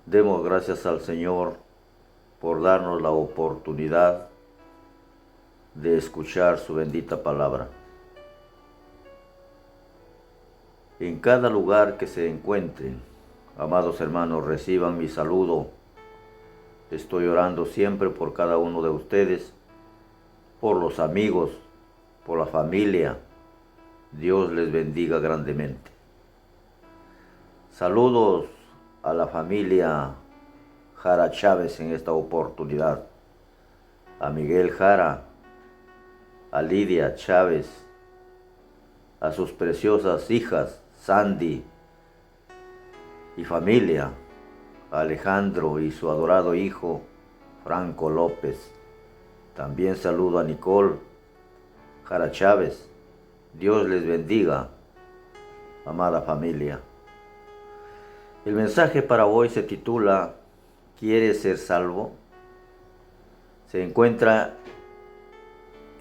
Demos gracias al Señor por darnos la oportunidad de escuchar su bendita palabra. En cada lugar que se encuentren, amados hermanos, reciban mi saludo. Estoy orando siempre por cada uno de ustedes, por los amigos, por la familia. Dios les bendiga grandemente. Saludos a la familia Jara Chávez en esta oportunidad. A Miguel Jara, a Lidia Chávez, a sus preciosas hijas Sandy y familia, a Alejandro y su adorado hijo Franco López. También saludo a Nicole Jara Chávez. Dios les bendiga, amada familia. El mensaje para hoy se titula ¿Quieres ser salvo? Se encuentra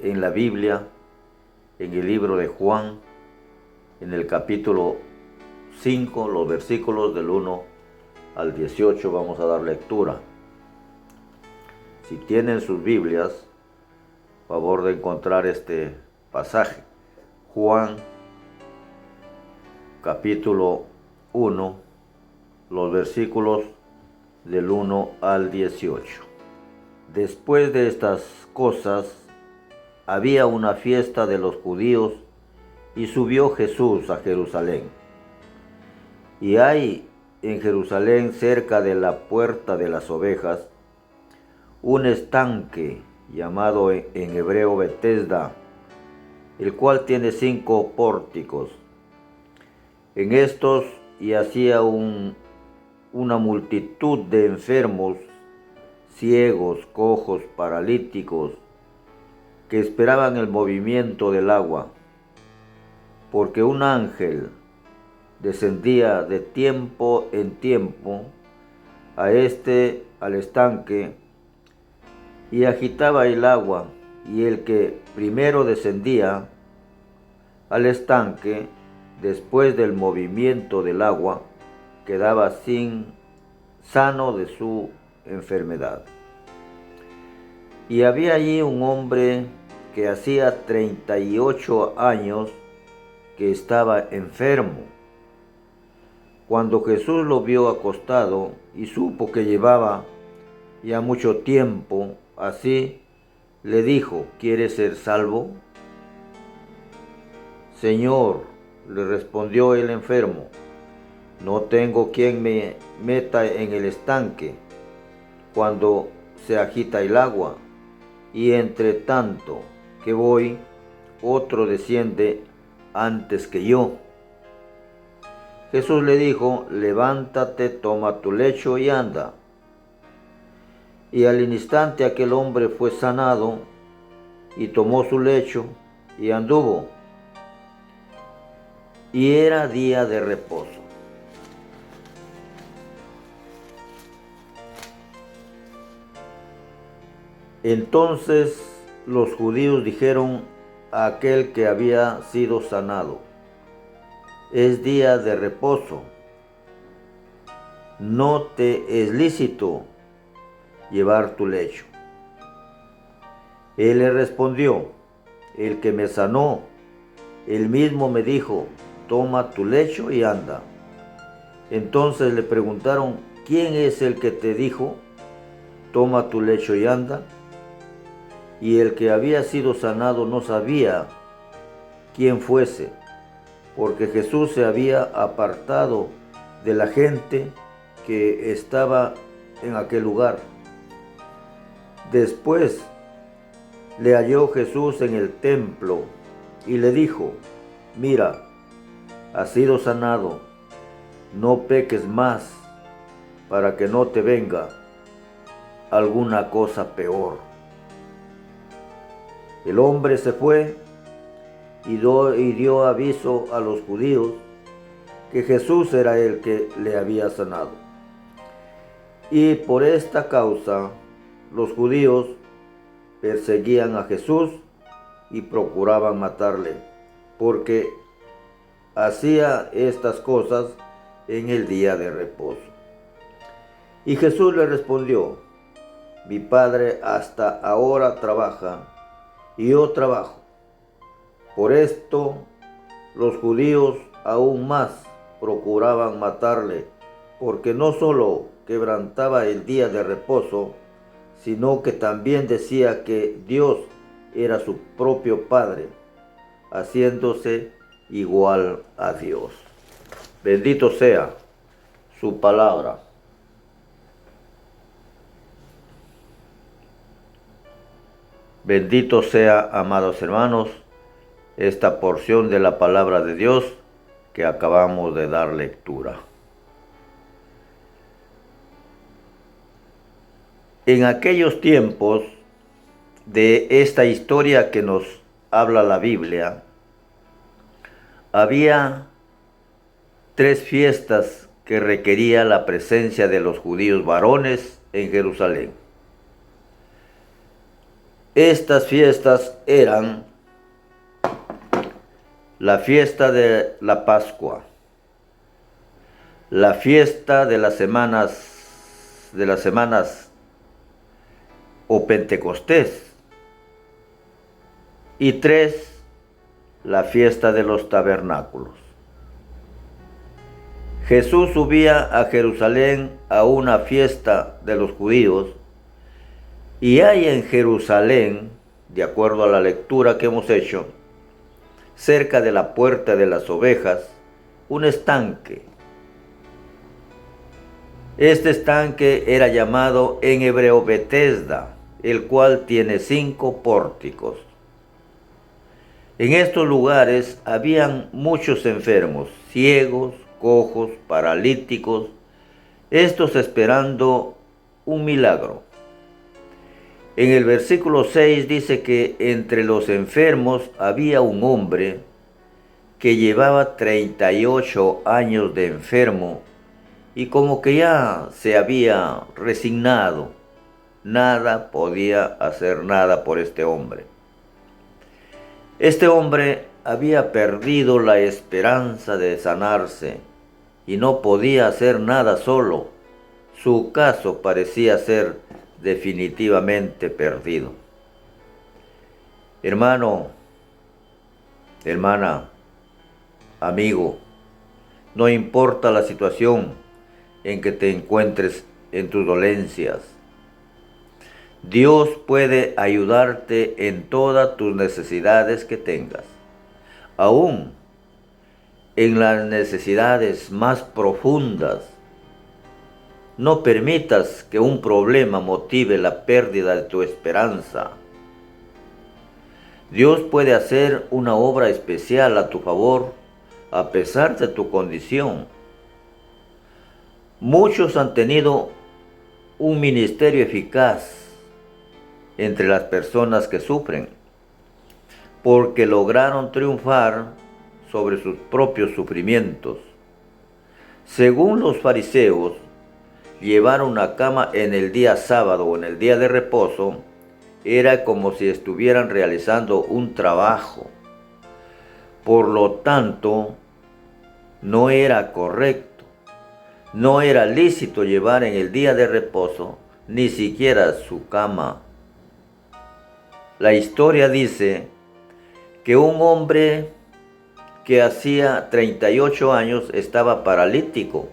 en la Biblia, en el libro de Juan, en el capítulo 5, los versículos del 1 al 18. Vamos a dar lectura. Si tienen sus Biblias, favor de encontrar este pasaje. Juan, capítulo 1, los versículos del 1 al 18. Después de estas cosas, había una fiesta de los judíos y subió Jesús a Jerusalén. Y hay en Jerusalén, cerca de la puerta de las ovejas, un estanque llamado en hebreo Betesda, el cual tiene 5 pórticos. En estos yacía una multitud de enfermos, ciegos, cojos, paralíticos, que esperaban el movimiento del agua, porque un ángel descendía de tiempo en tiempo al estanque, y agitaba el agua, y el que primero descendía al estanque, después del movimiento del agua, quedaba sano de su enfermedad. Y había allí un hombre que hacía 38 años que estaba enfermo. Cuando Jesús lo vio acostado y supo que llevaba ya mucho tiempo así, le dijo: ¿Quieres ser salvo? Señor, le respondió el enfermo, no tengo quien me meta en el estanque cuando se agita el agua, y entre tanto que voy, otro desciende antes que yo. Jesús le dijo: levántate, toma tu lecho y anda. Y al instante aquel hombre fue sanado, y tomó su lecho y anduvo. Y era día de reposo. Entonces los judíos dijeron a aquel que había sido sanado: es día de reposo, no te es lícito llevar tu lecho. Él le respondió: el que me sanó, él mismo me dijo: toma tu lecho y anda. Entonces le preguntaron: ¿quién es el que te dijo: toma tu lecho y anda? Y el que había sido sanado no sabía quién fuese, porque Jesús se había apartado de la gente que estaba en aquel lugar. Después le halló Jesús en el templo y le dijo: mira, has sido sanado, no peques más, para que no te venga alguna cosa peor. El hombre se fue y dio aviso a los judíos que Jesús era el que le había sanado. Y por esta causa los judíos perseguían a Jesús y procuraban matarle, porque hacía estas cosas en el día de reposo. Y Jesús le respondió: mi Padre hasta ahora trabaja y yo trabajo. Por esto los judíos aún más procuraban matarle, porque no solo quebrantaba el día de reposo, sino que también decía que Dios era su propio Padre, haciéndose igual a Dios. Bendito sea su palabra. Bendito sea, amados hermanos, esta porción de la palabra de Dios que acabamos de dar lectura. En aquellos tiempos de esta historia que nos habla la Biblia, había 3 fiestas que requería la presencia de los judíos varones en Jerusalén. Estas fiestas eran la fiesta de la Pascua, la fiesta de las semanas o Pentecostés, y 3, la fiesta de los tabernáculos. Jesús subía a Jerusalén a una fiesta de los judíos, y hay en Jerusalén, de acuerdo a la lectura que hemos hecho, cerca de la puerta de las ovejas, un estanque. Este estanque era llamado en hebreo Betesda, el cual tiene 5 pórticos. En estos lugares habían muchos enfermos, ciegos, cojos, paralíticos, estos esperando un milagro. En el versículo 6 dice que entre los enfermos había un hombre que llevaba 38 años de enfermo y como que ya se había resignado. Nada podía hacer nada por este hombre. Este hombre había perdido la esperanza de sanarse y no podía hacer nada solo. Su caso parecía ser definitivamente perdido. Hermano, hermana, amigo, no importa la situación en que te encuentres en tus dolencias, Dios puede ayudarte en todas tus necesidades que tengas, aún en las necesidades más profundas. No permitas que un problema motive la pérdida de tu esperanza. Dios puede hacer una obra especial a tu favor a pesar de tu condición. Muchos han tenido un ministerio eficaz entre las personas que sufren, porque lograron triunfar sobre sus propios sufrimientos. Según los fariseos, llevar una cama en el día sábado o en el día de reposo era como si estuvieran realizando un trabajo. Por lo tanto, no era correcto, no era lícito llevar en el día de reposo ni siquiera su cama. La historia dice que un hombre que hacía 38 años estaba paralítico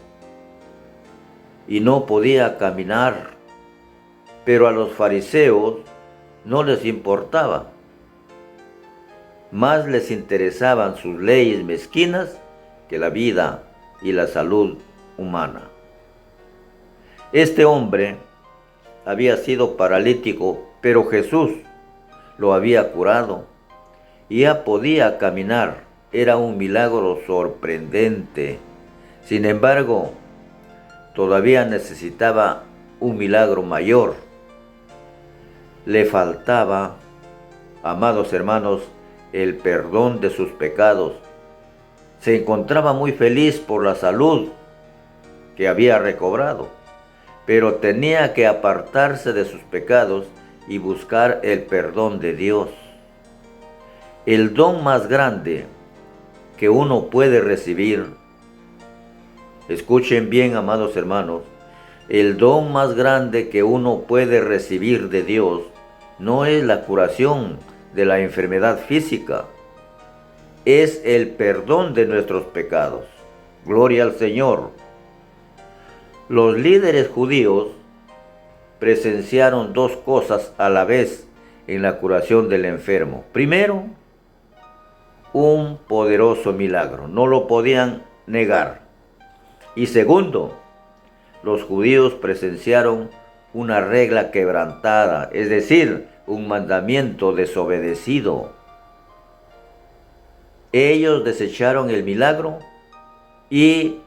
y no podía caminar, pero a los fariseos no les importaba. Más les interesaban sus leyes mezquinas que la vida y la salud humana. Este hombre había sido paralítico, pero Jesús lo había curado y ya podía caminar. Era un milagro sorprendente. Sin embargo, todavía necesitaba un milagro mayor. Le faltaba, amados hermanos, el perdón de sus pecados. Se encontraba muy feliz por la salud que había recobrado, pero tenía que apartarse de sus pecados y buscar el perdón de Dios. El don más grande que uno puede recibir, escuchen bien, amados hermanos, El don más grande que uno puede recibir de Dios no es la curación de la enfermedad física, es el perdón de nuestros pecados. Gloria al Señor. Los líderes judíos presenciaron dos cosas a la vez en la curación del enfermo. Primero, un poderoso milagro, no lo podían negar. Y segundo, los judíos presenciaron una regla quebrantada, es decir, un mandamiento desobedecido. Ellos desecharon el milagro y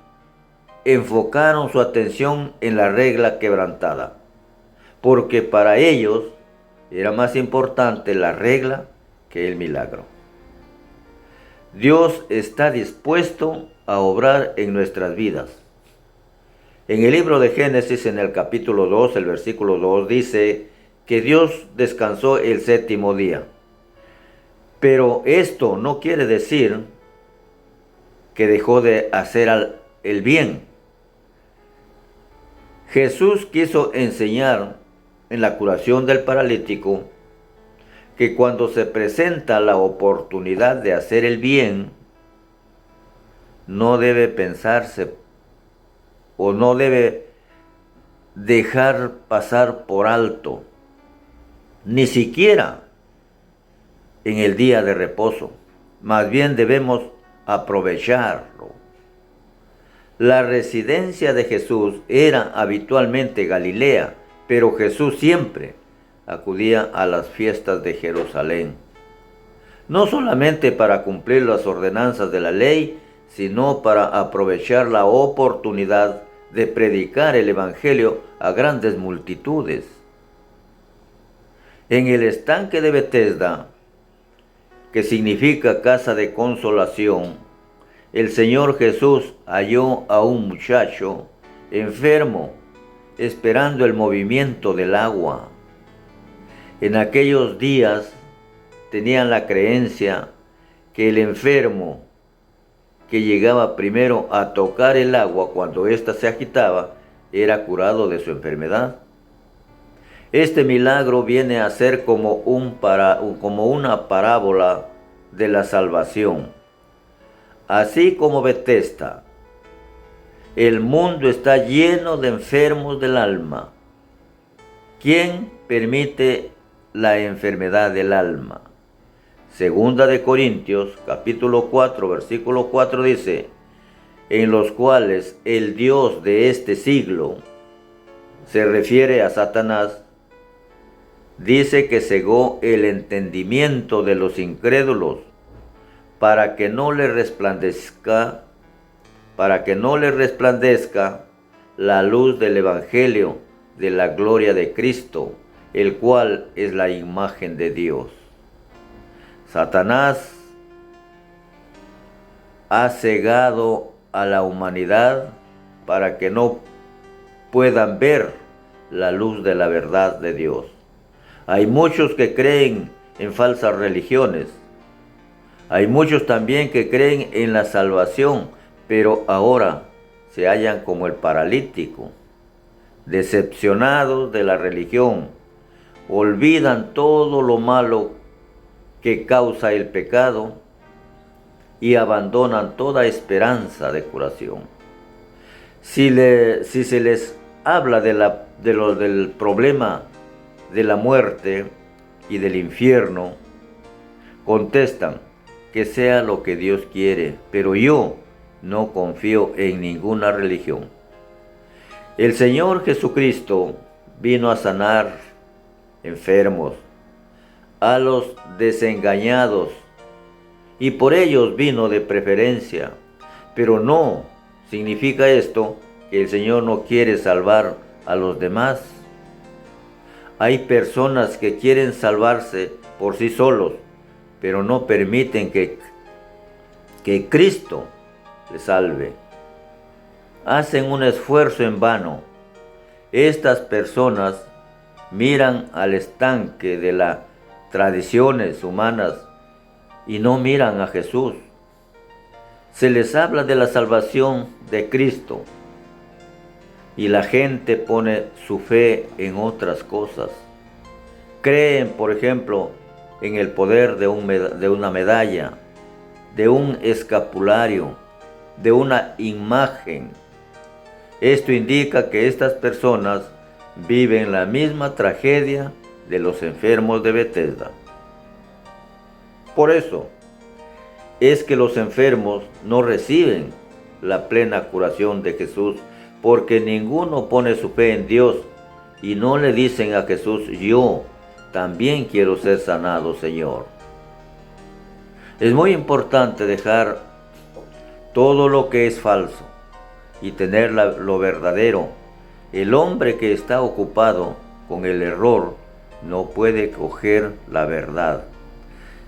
enfocaron su atención en la regla quebrantada, porque para ellos era más importante la regla que el milagro. Dios está dispuesto a obrar en nuestras vidas. En el libro de Génesis, en el capítulo 2, el versículo 2, dice que Dios descansó el séptimo día. Pero esto no quiere decir que dejó de hacer el bien. Jesús quiso enseñar en la curación del paralítico que cuando se presenta la oportunidad de hacer el bien, no debe pensarse o no debe dejar pasar por alto, ni siquiera en el día de reposo. Más bien debemos aprovecharlo. La residencia de Jesús era habitualmente Galilea, pero Jesús siempre acudía a las fiestas de Jerusalén, no solamente para cumplir las ordenanzas de la ley, sino para aprovechar la oportunidad de predicar el Evangelio a grandes multitudes. En el estanque de Betesda, que significa casa de consolación, el Señor Jesús halló a un muchacho enfermo, esperando el movimiento del agua. En aquellos días tenían la creencia que el enfermo que llegaba primero a tocar el agua cuando ésta se agitaba era curado de su enfermedad. Este milagro viene a ser como una parábola de la salvación. Así como Betesda, el mundo está lleno de enfermos del alma. ¿Quién permite la enfermedad del alma? Segunda de Corintios, capítulo 4, versículo 4 dice, en los cuales el Dios de este siglo, se refiere a Satanás, dice que cegó el entendimiento de los incrédulos para que no le resplandezca la luz del Evangelio de la gloria de Cristo, el cual es la imagen de Dios. Satanás ha cegado a la humanidad para que no puedan ver la luz de la verdad de Dios. Hay muchos que creen en falsas religiones. Hay muchos también que creen en la salvación, pero ahora se hallan como el paralítico, decepcionados de la religión, olvidan todo lo malo que causa el pecado y abandonan toda esperanza de curación. Si se les habla del problema de la muerte y del infierno, contestan que sea lo que Dios quiere, pero yo no confío en ninguna religión. El Señor Jesucristo vino a sanar enfermos, a los desengañados, y por ellos vino de preferencia, pero no significa esto que el Señor no quiere salvar a los demás. Hay personas que quieren salvarse por sí solos, pero no permiten que Cristo les salve. Hacen un esfuerzo en vano. Estas personas miran al estanque de las tradiciones humanas y no miran a Jesús. Se les habla de la salvación de Cristo, y la gente pone su fe en otras cosas. Creen, por ejemplo, en el poder de una medalla, de un escapulario, de una imagen. Esto indica que estas personas viven la misma tragedia de los enfermos de Betesda. Por eso es que los enfermos no reciben la plena curación de Jesús, porque ninguno pone su fe en Dios y no le dicen a Jesús: yo también quiero ser sanado, Señor. Es muy importante dejar todo lo que es falso y tener lo verdadero. El hombre que está ocupado con el error no puede coger la verdad.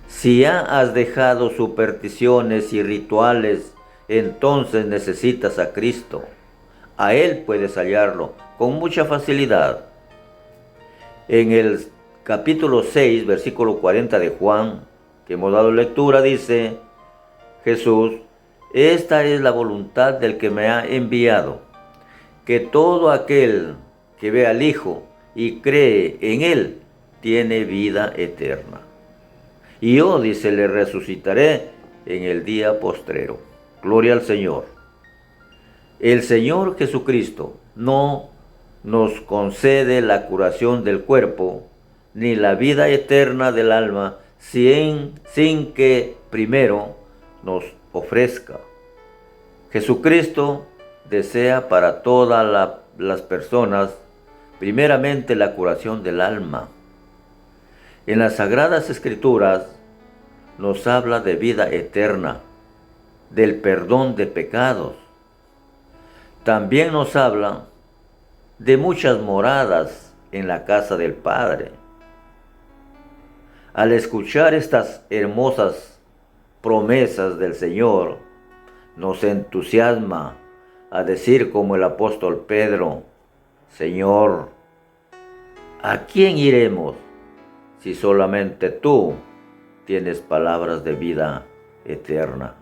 Si ya has dejado supersticiones y rituales, entonces necesitas a Cristo. A Él puedes hallarlo con mucha facilidad. En el capítulo 6, versículo 40 de Juan, que hemos dado lectura, dice Jesús: esta es la voluntad del que me ha enviado, que todo aquel que ve al Hijo y cree en Él tiene vida eterna. Y yo, dice, le resucitaré en el día postrero. Gloria al Señor. El Señor Jesucristo no nos concede la curación del cuerpo ni la vida eterna del alma sin que primero nos ofrezca. Jesucristo desea para todas las personas primeramente la curación del alma. En las Sagradas Escrituras nos habla de vida eterna, del perdón de pecados. También nos habla de muchas moradas en la casa del Padre. Al escuchar estas hermosas promesas del Señor, nos entusiasma a decir como el apóstol Pedro: Señor, ¿a quién iremos si solamente tú tienes palabras de vida eterna?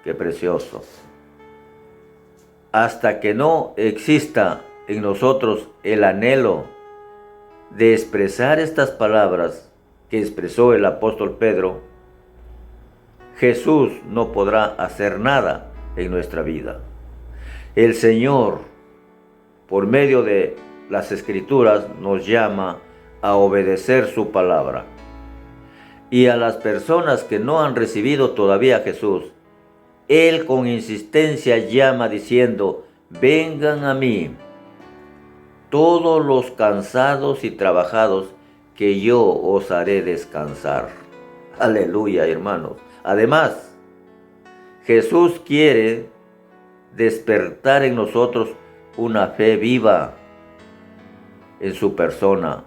Qué precioso. Hasta que no exista en nosotros el anhelo de expresar estas palabras que expresó el apóstol Pedro, Jesús no podrá hacer nada en nuestra vida. El Señor, por medio de las Escrituras, nos llama a obedecer su palabra. Y a las personas que no han recibido todavía a Jesús, Él con insistencia llama diciendo: vengan a mí, todos los cansados y trabajados, que yo os haré descansar. Aleluya, hermanos. Además, Jesús quiere despertar en nosotros una fe viva en su persona.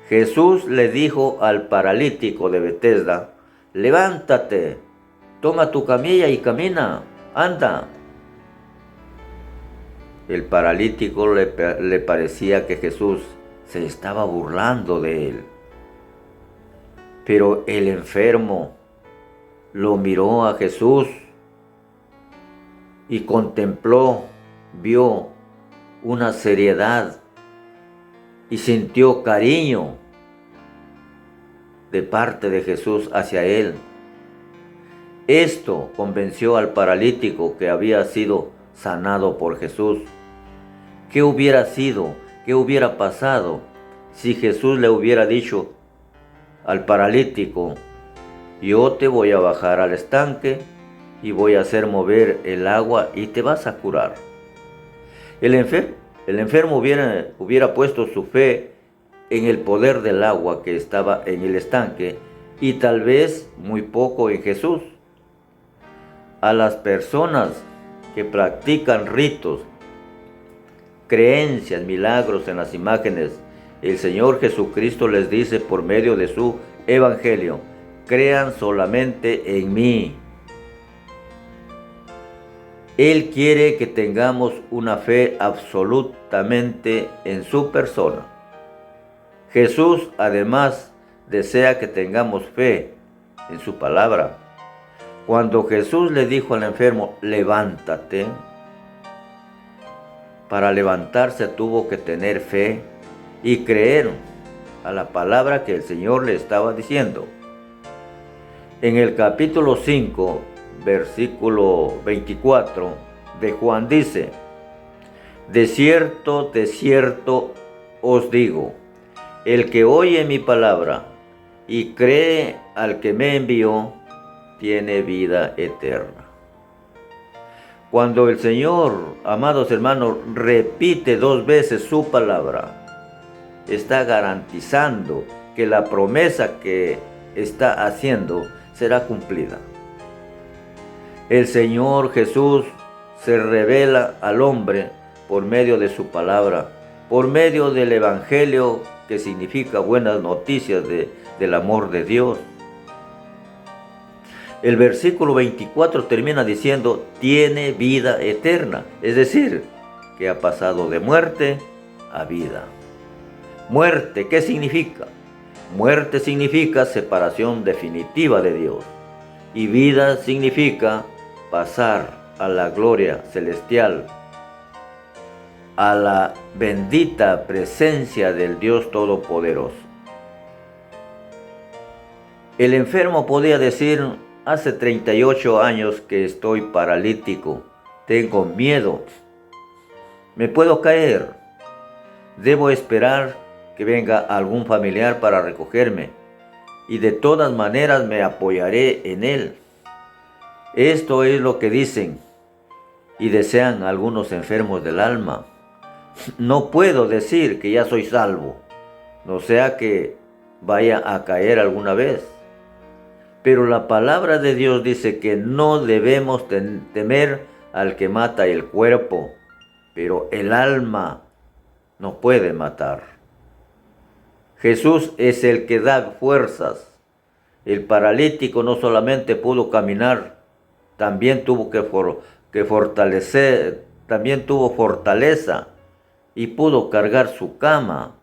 Jesús le dijo al paralítico de Betesda: levántate, toma tu camilla y camina, anda. El paralítico le parecía que Jesús se estaba burlando de él. Pero el enfermo lo miró a Jesús y contempló, vio una seriedad y sintió cariño de parte de Jesús hacia él. Esto convenció al paralítico que había sido sanado por Jesús. ¿Qué hubiera sido? ¿Qué hubiera pasado si Jesús le hubiera dicho al paralítico: yo te voy a bajar al estanque y voy a hacer mover el agua y te vas a curar? El enfermo hubiera puesto su fe en el poder del agua que estaba en el estanque y tal vez muy poco en Jesús. A las personas que practican ritos, creencias, milagros en las imágenes, el Señor Jesucristo les dice por medio de su evangelio: crean solamente en mí. Él quiere que tengamos una fe absolutamente en su persona. Jesús además desea que tengamos fe en su palabra. Cuando Jesús le dijo al enfermo: levántate, para levantarse tuvo que tener fe y creer a la palabra que el Señor le estaba diciendo. En el capítulo 5, versículo 24 de Juan dice: de cierto os digo, el que oye mi palabra y cree al que me envió, tiene vida eterna. Cuando el Señor, amados hermanos, repite 2 veces su palabra, está garantizando que la promesa que está haciendo será cumplida. El Señor Jesús se revela al hombre por medio de su palabra, por medio del Evangelio, que significa buenas noticias del amor de Dios. El versículo 24 termina diciendo: tiene vida eterna, es decir, que ha pasado de muerte a vida. Muerte, ¿qué significa? Muerte significa separación definitiva de Dios, y vida significa pasar a la gloria celestial, a la bendita presencia del Dios Todopoderoso. El enfermo podía decir: hace 38 años que estoy paralítico, tengo miedo, me puedo caer, debo esperar que venga algún familiar para recogerme, y de todas maneras me apoyaré en él. Esto es lo que dicen y desean algunos enfermos del alma. No puedo decir que ya soy salvo, no sea que vaya a caer alguna vez. Pero la palabra de Dios dice que no debemos temer al que mata el cuerpo, pero el alma no puede matar. Jesús es el que da fuerzas. El paralítico no solamente pudo caminar, también tuvo que fortalecer, también tuvo fortaleza y pudo cargar su cama.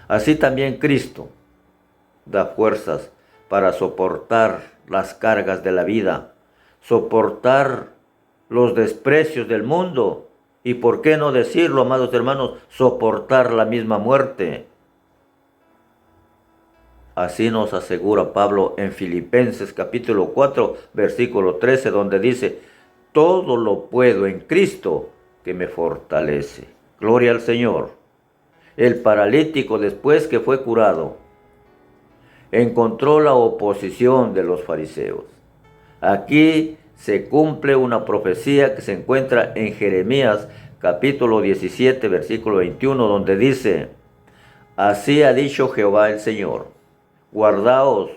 Así también Cristo da fuerzas para soportar las cargas de la vida, soportar los desprecios del mundo y, por qué no decirlo, amados hermanos, soportar la misma muerte. Así nos asegura Pablo en Filipenses capítulo 4, versículo 13, donde dice: todo lo puedo en Cristo que me fortalece. Gloria al Señor. El paralítico, después que fue curado, encontró la oposición de los fariseos. Aquí se cumple una profecía que se encuentra en Jeremías capítulo 17, versículo 21, donde dice: así ha dicho Jehová el Señor, guardaos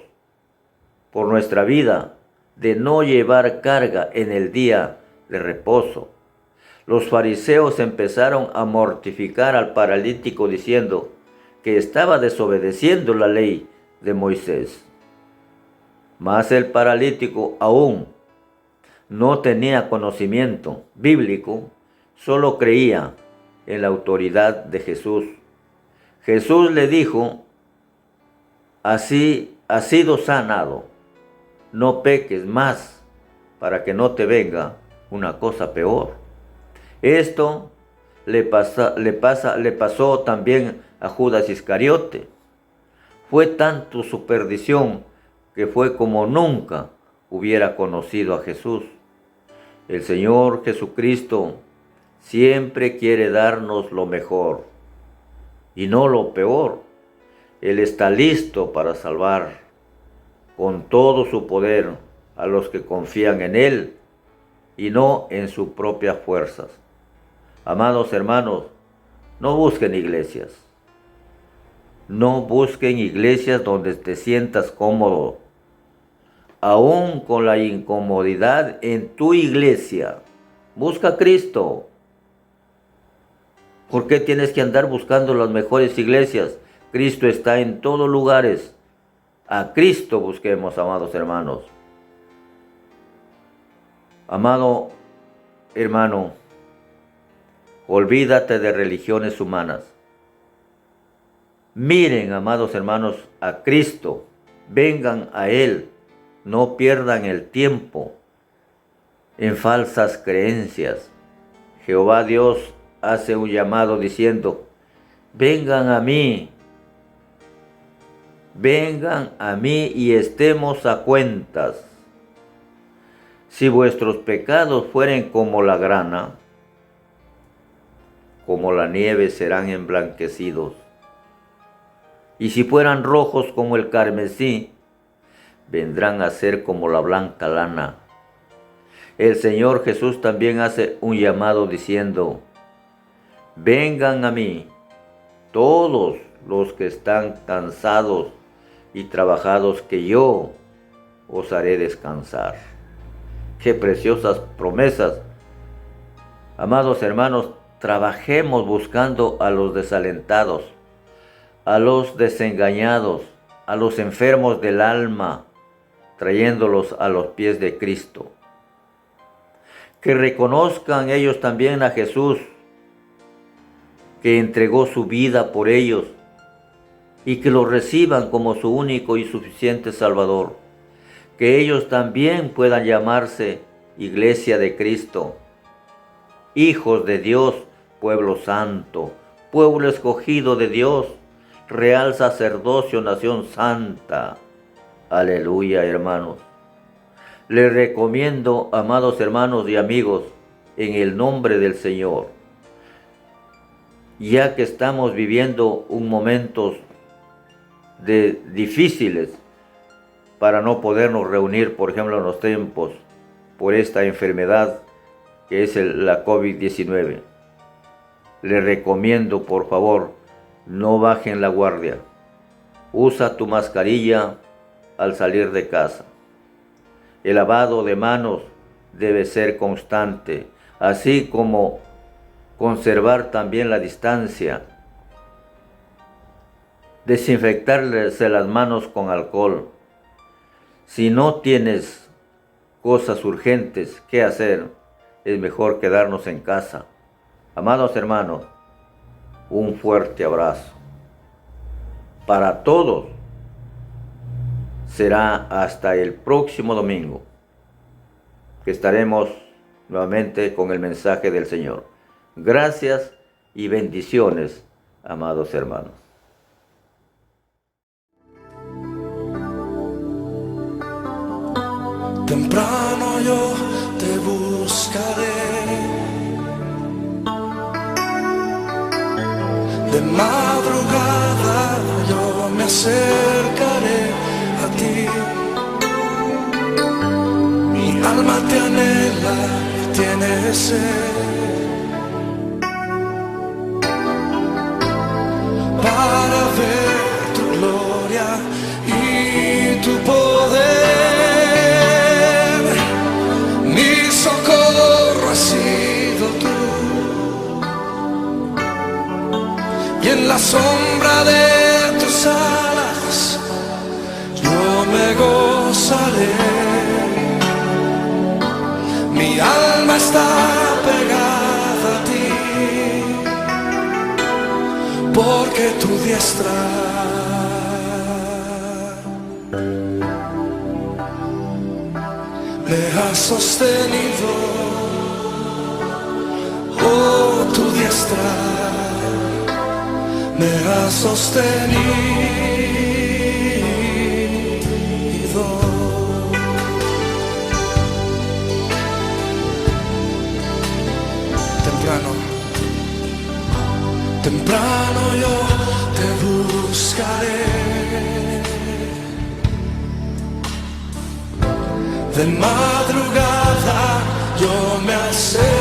por nuestra vida de no llevar carga en el día de reposo. Los fariseos empezaron a mortificar al paralítico diciendo que estaba desobedeciendo la ley de Moisés. Mas el paralítico aún no tenía conocimiento bíblico, solo creía en la autoridad de Jesús. Jesús le dijo: así has sido sanado, no peques más para que no te venga una cosa peor. Esto le pasó también a Judas Iscariote. Fue tanto su perdición que fue como nunca hubiera conocido a Jesús. El Señor Jesucristo siempre quiere darnos lo mejor y no lo peor. Él está listo para salvar con todo su poder a los que confían en Él y no en sus propias fuerzas. Amados hermanos, no busquen iglesias. No busquen iglesias donde te sientas cómodo. Aún con la incomodidad en tu iglesia, busca a Cristo. ¿Por qué tienes que andar buscando las mejores iglesias? Cristo está en todos lugares. A Cristo busquemos, amados hermanos. Amado hermano, olvídate de religiones humanas. Miren, amados hermanos, a Cristo. Vengan a Él. No pierdan el tiempo en falsas creencias. Jehová Dios hace un llamado diciendo, vengan a mí y estemos a cuentas. Si vuestros pecados fueren como la grana, como la nieve serán emblanquecidos. Y si fueran rojos como el carmesí, vendrán a ser como la blanca lana. El Señor Jesús también hace un llamado diciendo, vengan a mí, todos los que están cansados y trabajados, que yo os haré descansar. Qué preciosas promesas. Amados hermanos, trabajemos buscando a los desalentados, a los desengañados, a los enfermos del alma, trayéndolos a los pies de Cristo. Que reconozcan ellos también a Jesús, que entregó su vida por ellos, y que lo reciban como su único y suficiente Salvador. Que ellos también puedan llamarse Iglesia de Cristo, hijos de Dios, pueblo santo, pueblo escogido de Dios, real sacerdocio, nación santa. Aleluya, hermanos. Les recomiendo, amados hermanos y amigos, en el nombre del Señor, ya que estamos viviendo un momentos difíciles para no podernos reunir, por ejemplo, en los tiempos, por esta enfermedad que es la COVID-19. Les recomiendo, por favor, no bajen la guardia. Usa tu mascarilla al salir de casa. El lavado de manos debe ser constante, así como conservar también la distancia. Desinfectarse las manos con alcohol. Si no tienes cosas urgentes que hacer, es mejor quedarnos en casa. Amados hermanos, un fuerte abrazo. Para todos. Será hasta el próximo domingo que estaremos nuevamente con el mensaje del Señor. Gracias y bendiciones, amados hermanos. Temprano yo te buscaré, de madrugada yo me acercaré a ti. Mi alma te anhela y tiene sed para ver tu gloria y tu poder. Mi socorro has sido tú, y en la sombra de tus alas yo me gozaré. Mi alma está pegada a ti, porque tu diestra me ha sostenido. Oh, tu diestra me ha sostenido. Temprano yo te buscaré, de madrugada yo me acercaré